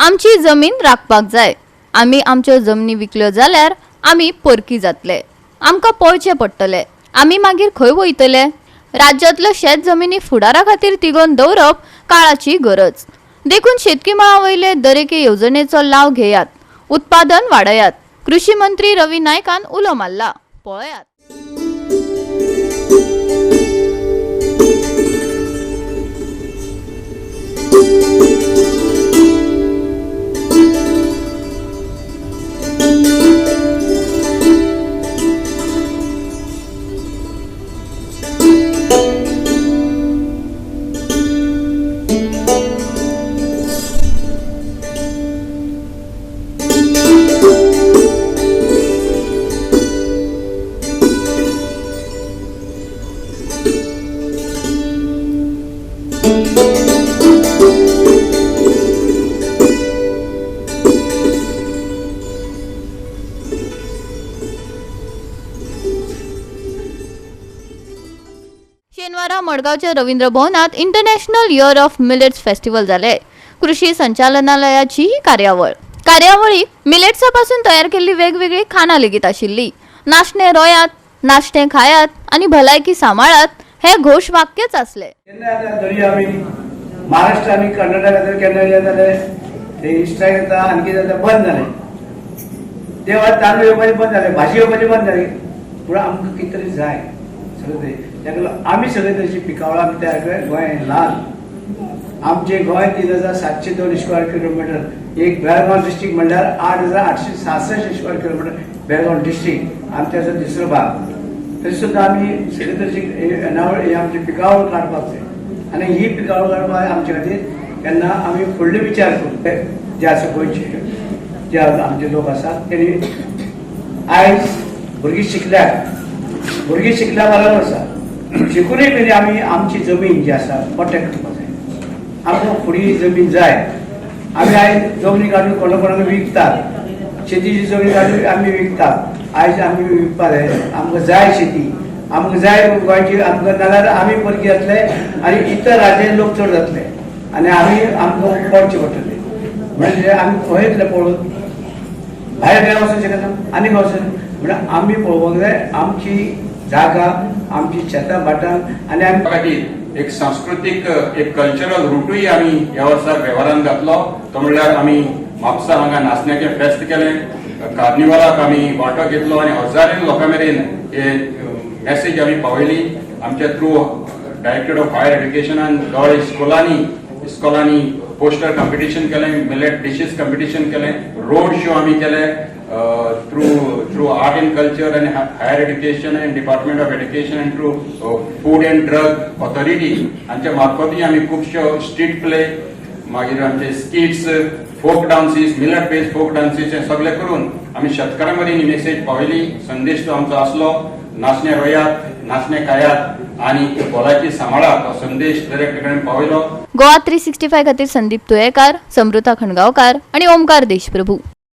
आमची जमीन राखपाक जाय। आमी आमच्यो जमनी विकल्यो जाल्यार आमी परकी जातले। आमकां पळचे पडटले। आमी मागीर खंय वयतले? राज्यांतल्यो शेत जमिनी फुडारा खातीर तिगोवन दवरप काळाची गरज। देखून शेतकी मळा वयले दरेके येवजणेचो लाव घेयात, उत्पादन वाडयात। कृषी मंत्री रवी नायकान उलो मारला। पळयात। शेनवारा मडगावच्या रवींद्र भवनात international year of millets festival झाले। कृषी संचालनालयाची ही कार्यावळीक मिलेट्सापासून तयार केलेली वेगवेगळी खाना लेगीत आशिल्ली। नाशणे रोयात, नाशणे खायात आणि भलायकी सांबाळात हे घोषवाक्यच असले। महाराष्ट्र आणि कर्नाटकात केन्ना जाले ते स्ट्रायक जाता आणखी जाता बंद झाले। तेव्हा तांदूळ येवपाचे बंद झाले, भाजी येवपाचे बंद झाले। पूण आमकां कितें तरी जाय सगळे ताका आमी सगळे तशी पिकावळां आमी तयार केले। गोंय ल्हान आमचे गोंय 3702 स्क्वेअर किलोमीटर, एक बेळगांव डिस्ट्रिक्ट म्हणल्यार 8866 स्क्वेअर किलोमीटर बेळगांव डिस्ट्रिक्ट आमच्या दुसरो भाग। तरी सुद्दां आमी सगळे तशी आमची पिकावळ काडपाक जाय आणि ही पिकावळ काडपाक आमचे खातीर केन्ना आमी फुडले विचार करू जे आसा गोंयचे जे आमचे लोक आसात तेणी आयज भुरगीं शिकल्या बरोबर आसा, शिकूनय तरी आमी आमची जमीन जी आसा प्रोटेक्ट करपाक जाय। आमकां फुडली जमीन जाय। आमी आयज जमनी काडून कोणाक विकतात, शेतीची जमीन काडून आमी विकतात। आयज आमी विकपाक जाय, आमकां जाय शेती, आमकां जाय गोंयची, आमकां नाल्यार आमी परकी जातले आनी इतर राज्याचे लोक चड जातले आनी आमकां पडचे पडटले। म्हणजे आमी खंय येतले पळोवन भायर गेले वचूंक शकना आनी वचून म्हणल्यार आमी पळोवंक जाय आमची जागा, आमची शेतां भाटां आनी आमी खातीर एक सांस्कृतीक एक कल्चरल रूटूय आमी ह्या वर्सा वेव्हारांत घातलो। तो म्हणल्यार आमी म्हापसा हांगा नाचण्याचें फेस्त केलें, कार्निवलाक आमी वांटो घेतलो आनी हजारांनी लोकां मेरेन हे मॅसेज आमी पावयली। आमच्या थ्रू डायरेक्टरेट ऑफ हायर एज्युकेशनान गव्हर्मेंट इस्कॉलांनी पोस्टर कॉम्पिटिशन केलें, मिलेट डिशीज कॉम्पिटिशन केलें, रोड शो आमी केले थ्रू आर्ट एंड कल्चर आनी higher education and department of education and through food and drug authority हांच्या मार्फतूय आमी खुबश्यो स्ट्रीट प्ले, मागीर आमचे skits, folk dances, millet based folk dances हे सगळे करून आमी शेतकारां मेरेन ही मेसेज पावयली। संदेश तो आमचो आसलो, नाचणे रोयात, नाचणे खायात आणि भलायकी सांबाळात हो संदेश दरेक ठिकाणी पावयलो। गोवा 365 खातीर संदीप तुयेकार, समृता खणगांवकार आणि ओमकार देशप्रभू।